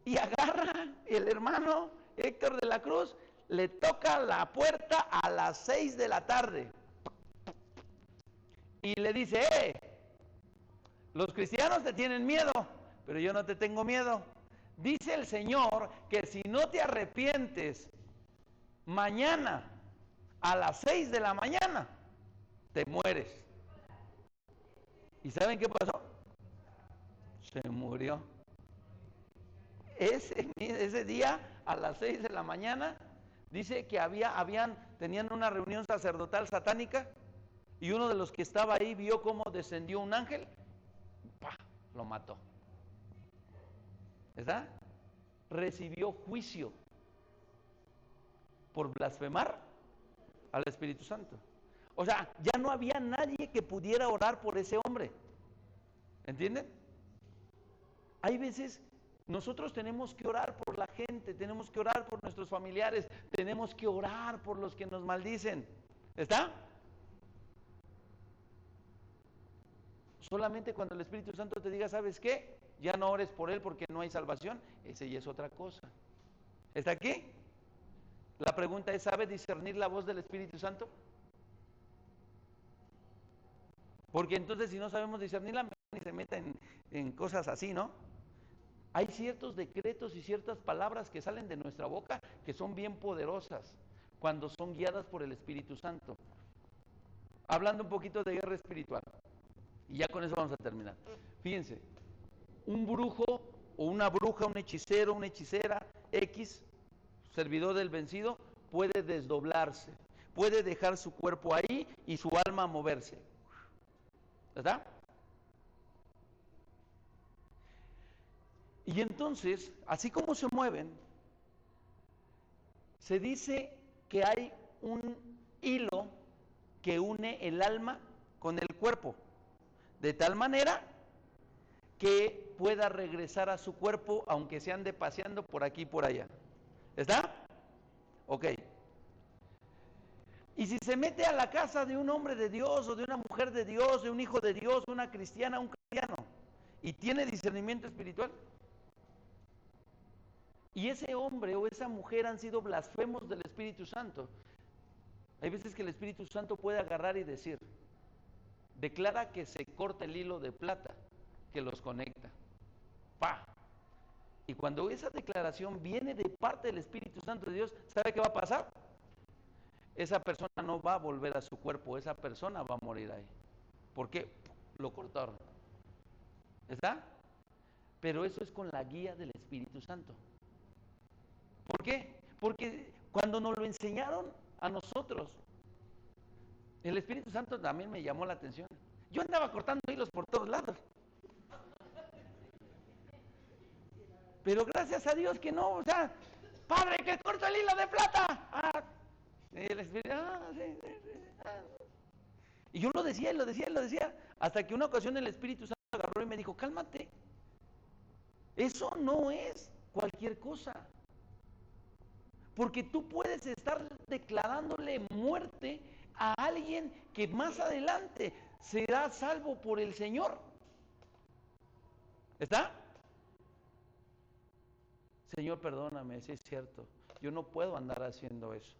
Y agarra el hermano Héctor de la Cruz, le toca la puerta a las 6 de la tarde y le dice: los cristianos te tienen miedo, pero yo no te tengo miedo. Dice el Señor que si no te arrepientes mañana a las 6 de la mañana, te mueres. ¿Y saben qué pasó? Se murió. Ese día a las 6 de la mañana dice que tenían una reunión sacerdotal satánica, y uno de los que estaba ahí vio cómo descendió un ángel, ¡pah!, lo mató. ¿Verdad? Recibió juicio por blasfemar al Espíritu Santo. O sea, ya no había nadie que pudiera orar por ese hombre. ¿Entienden? Hay veces nosotros tenemos que orar por la gente, tenemos que orar por nuestros familiares, tenemos que orar por los que nos maldicen. ¿Está? Solamente cuando el Espíritu Santo te diga, ¿sabes qué? Ya no ores por él porque no hay salvación. Ese ya es otra cosa. ¿Está aquí? La pregunta es, ¿sabe discernir la voz del Espíritu Santo? Porque entonces si no sabemos discernirla, ni se meta en cosas así, ¿no? Hay ciertos decretos y ciertas palabras que salen de nuestra boca que son bien poderosas cuando son guiadas por el Espíritu Santo. Hablando un poquito de guerra espiritual, y ya con eso vamos a terminar. Fíjense, un brujo o una bruja, un hechicero, una hechicera, X, servidor del vencido, puede desdoblarse, puede dejar su cuerpo ahí y su alma moverse. ¿Verdad? Y entonces, así como se mueven, se dice que hay un hilo que une el alma con el cuerpo, de tal manera que pueda regresar a su cuerpo aunque se ande paseando por aquí y por allá. ¿Está? Ok. Y si se mete a la casa de un hombre de Dios o de una mujer de Dios, de un hijo de Dios, una cristiana, un cristiano, y tiene discernimiento espiritual, y ese hombre o esa mujer han sido blasfemos del Espíritu Santo, hay veces que el Espíritu Santo puede agarrar y decir, declara que se corta el hilo de plata que los conecta. ¡Pah! Y cuando esa declaración viene de parte del Espíritu Santo de Dios, ¿sabe qué va a pasar? Esa persona no va a volver a su cuerpo, esa persona va a morir ahí. ¿Por qué? Lo cortaron. ¿Está? Pero eso es con la guía del Espíritu Santo. ¿Por qué? Porque cuando nos lo enseñaron a nosotros, el Espíritu Santo también me llamó la atención. Yo andaba cortando hilos por todos lados. Pero gracias a Dios que no, o sea, Padre, que corto el hilo de plata. El Espíritu, Y yo lo decía, hasta que una ocasión el Espíritu Santo agarró y me dijo, cálmate, eso no es cualquier cosa. Porque tú puedes estar declarándole muerte a alguien que más adelante será salvo por el Señor. ¿Está? Señor, perdóname, si es cierto, yo no puedo andar haciendo eso.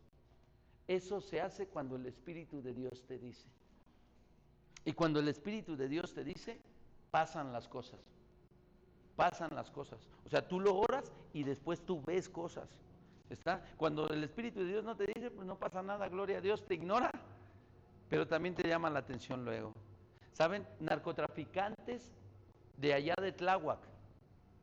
Eso se hace cuando el Espíritu de Dios te dice. Y cuando el Espíritu de Dios te dice, pasan las cosas. Pasan las cosas. O sea, tú lo oras y después tú ves cosas. ¿Está? Cuando el Espíritu de Dios no te dice, pues no pasa nada, gloria a Dios, te ignora. Pero también te llama la atención luego. ¿Saben? Narcotraficantes de allá de Tláhuac.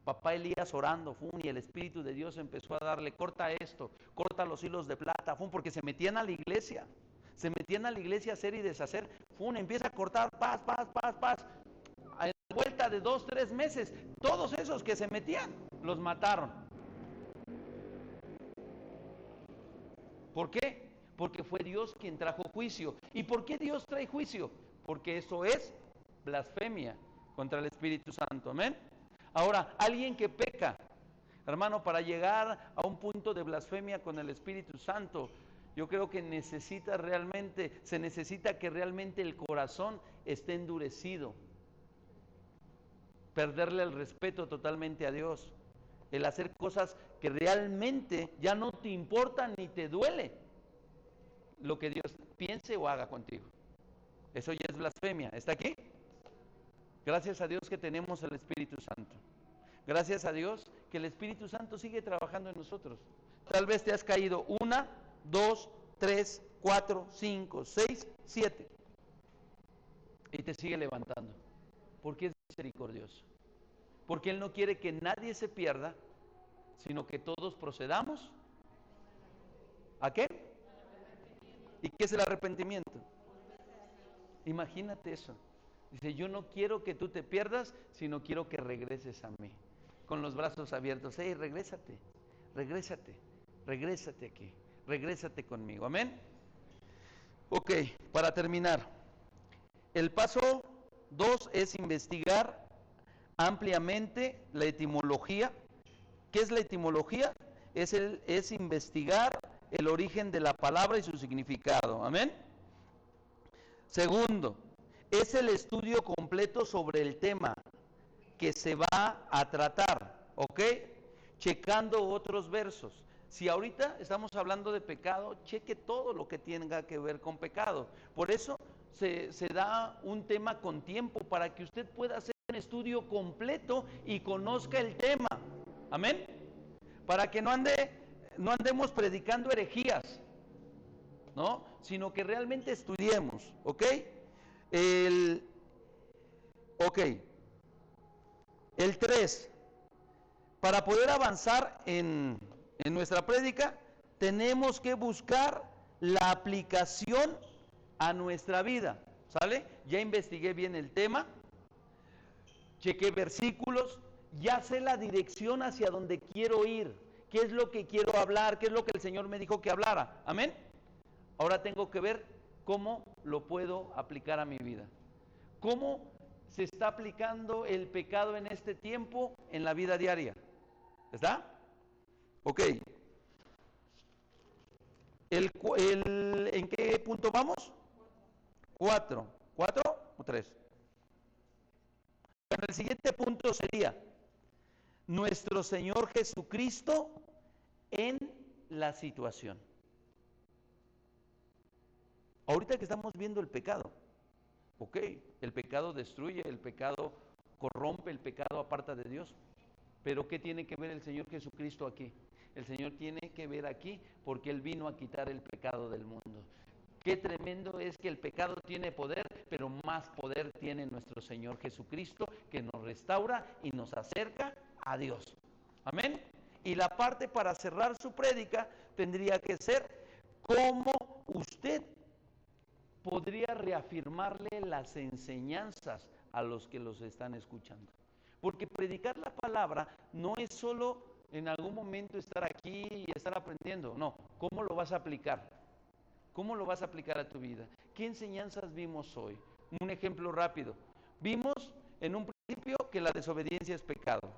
Papá Elías orando, y el Espíritu de Dios empezó a darle, corta esto, corta los hilos de plata, porque se metían a la iglesia, a hacer y deshacer, empieza a cortar, paz, a la vuelta de 2, 3 meses, todos esos que se metían, los mataron. ¿Por qué? Porque fue Dios quien trajo juicio. ¿Y por qué Dios trae juicio? Porque eso es blasfemia contra el Espíritu Santo, amén. Ahora, alguien que peca, hermano, para llegar a un punto de blasfemia con el Espíritu Santo, yo creo que se necesita que realmente el corazón esté endurecido, perderle el respeto totalmente a Dios, el hacer cosas que realmente ya no te importan ni te duele lo que Dios piense o haga contigo. Eso ya es blasfemia. ¿Está aquí? Gracias a Dios que tenemos el Espíritu Santo. Gracias a Dios que el Espíritu Santo sigue trabajando en nosotros. Tal vez te has caído 1, 2, 3, 4, 5, 6, 7. Y te sigue levantando. Porque es misericordioso. Porque Él no quiere que nadie se pierda, sino que todos procedamos. ¿A qué? ¿Y qué es el arrepentimiento? Imagínate eso. Dice, yo no quiero que tú te pierdas, sino quiero que regreses a mí. Con los brazos abiertos. Regrésate aquí. Regrésate conmigo. Amén. Ok, para terminar. El paso 2 es investigar ampliamente la etimología. ¿Qué es la etimología? Es investigar el origen de la palabra y su significado. Amén. Segundo, es el estudio completo sobre el tema que se va a tratar, ¿ok? Checando otros versos. Si ahorita estamos hablando de pecado, cheque todo lo que tenga que ver con pecado. Por eso se da un tema con tiempo para que usted pueda hacer un estudio completo y conozca el tema. Amén. Para que no andemos predicando herejías, ¿no? Sino que realmente estudiemos, ¿ok? Ok. El 3. Para poder avanzar en nuestra prédica, tenemos que buscar la aplicación a nuestra vida, ¿sale? Ya investigué bien el tema, chequé versículos, ya sé la dirección hacia donde quiero ir, qué es lo que quiero hablar, qué es lo que el Señor me dijo que hablara, ¿amén? Ahora tengo que ver cómo lo puedo aplicar a mi vida. ¿Cómo se está aplicando el pecado en este tiempo en la vida diaria? ¿Está? Ok. ¿En qué punto vamos? 4. ¿4 o 3? Bueno, el siguiente punto sería nuestro Señor Jesucristo en la situación. Ahorita que estamos viendo el pecado, ok, el pecado destruye, el pecado corrompe, el pecado aparta de Dios. Pero ¿qué tiene que ver el Señor Jesucristo aquí? El Señor tiene que ver aquí porque Él vino a quitar el pecado del mundo. Qué tremendo es que el pecado tiene poder, pero más poder tiene nuestro Señor Jesucristo, que nos restaura y nos acerca a Dios. Amén. Y la parte para cerrar su prédica tendría que ser cómo usted podría reafirmarle las enseñanzas a los que los están escuchando. Porque predicar la palabra no es solo en algún momento estar aquí y estar aprendiendo. No, ¿cómo lo vas a aplicar? ¿Cómo lo vas a aplicar a tu vida? ¿Qué enseñanzas vimos hoy? Un ejemplo rápido. Vimos en un principio que la desobediencia es pecado.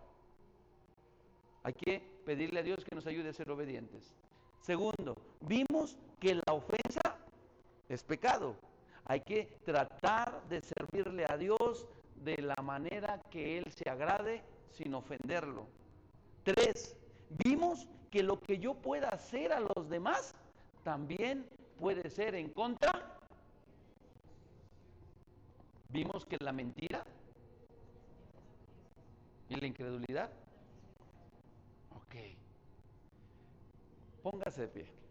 Hay que pedirle a Dios que nos ayude a ser obedientes. Segundo, vimos que la ofensa es pecado. Hay que tratar de servirle a Dios de la manera que Él se agrade sin ofenderlo. 3. Vimos que lo que yo pueda hacer a los demás también puede ser en contra. Vimos que la mentira y la incredulidad. Ok. Póngase de pie.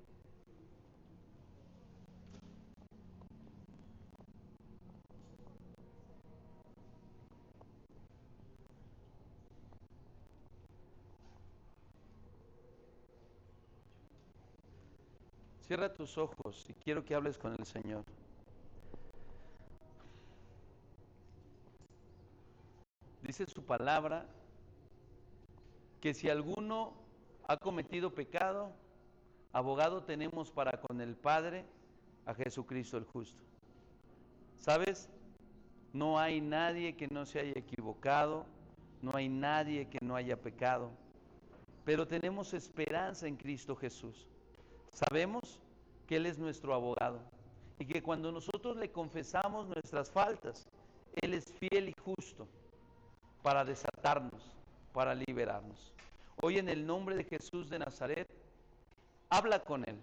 Cierra tus ojos y quiero que hables con el Señor. Dice su palabra que si alguno ha cometido pecado, abogado tenemos para con el Padre, a Jesucristo el justo. ¿Sabes? No hay nadie que no se haya equivocado, no hay nadie que no haya pecado, pero tenemos esperanza en Cristo Jesús. Sabemos que Él es nuestro abogado y que cuando nosotros le confesamos nuestras faltas, Él es fiel y justo para desatarnos, para liberarnos. Hoy en el nombre de Jesús de Nazaret, habla con Él.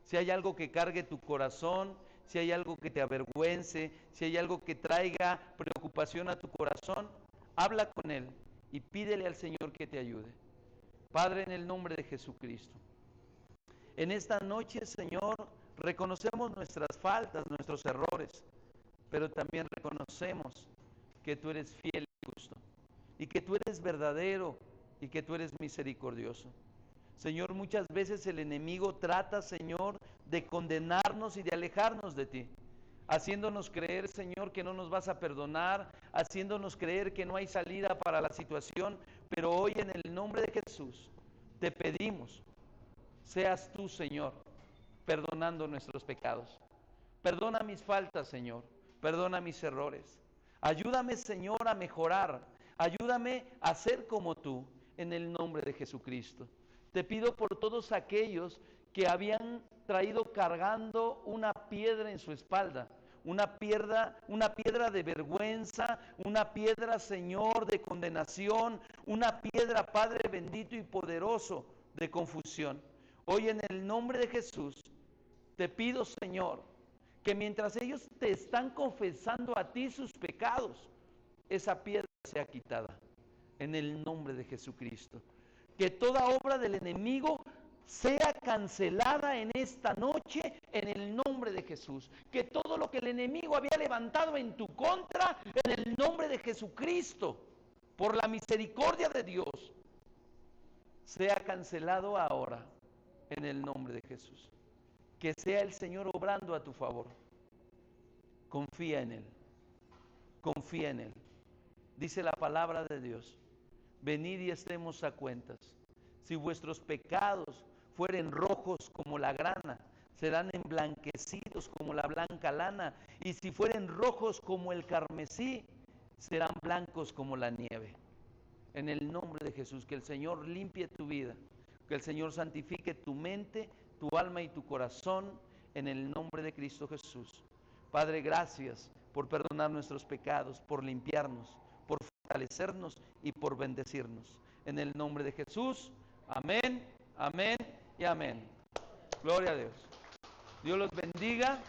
Si hay algo que cargue tu corazón, si hay algo que te avergüence, si hay algo que traiga preocupación a tu corazón, habla con Él y pídele al Señor que te ayude. Padre, en el nombre de Jesucristo, en esta noche, Señor, reconocemos nuestras faltas, nuestros errores, pero también reconocemos que tú eres fiel y justo, y que tú eres verdadero, y que tú eres misericordioso. Señor, muchas veces el enemigo trata, Señor, de condenarnos y de alejarnos de ti, haciéndonos creer, Señor, que no nos vas a perdonar, haciéndonos creer que no hay salida para la situación, pero hoy en el nombre de Jesús te pedimos, seas tú, Señor, perdonando nuestros pecados. Perdona mis faltas, Señor, perdona mis errores. Ayúdame, Señor, a mejorar, ayúdame a ser como tú, en el nombre de Jesucristo. Te pido por todos aquellos que habían traído cargando una piedra en su espalda, una piedra de vergüenza, una piedra, Señor, de condenación, una piedra, Padre bendito y poderoso, de confusión. Hoy en el nombre de Jesús, te pido, Señor, que mientras ellos te están confesando a ti sus pecados, esa piedra sea quitada, en el nombre de Jesucristo. Que toda obra del enemigo sea cancelada en esta noche en el nombre de Jesús. Que todo lo que el enemigo había levantado en tu contra, en el nombre de Jesucristo, por la misericordia de Dios, sea cancelado ahora en el nombre de Jesús. Que sea el Señor obrando a tu favor. Confía en Él. Confía en Él. Dice la palabra de Dios: venid y estemos a cuentas. Si vuestros pecados fueren rojos como la grana, serán emblanquecidos como la blanca lana. Y si fueren rojos como el carmesí, serán blancos como la nieve. En el nombre de Jesús, que el Señor limpie tu vida, que el Señor santifique tu mente, tu alma y tu corazón, en el nombre de Cristo Jesús. Padre, gracias por perdonar nuestros pecados, por limpiarnos, por fortalecernos y por bendecirnos. En el nombre de Jesús, amén, amén y amén. Gloria a Dios. Dios los bendiga.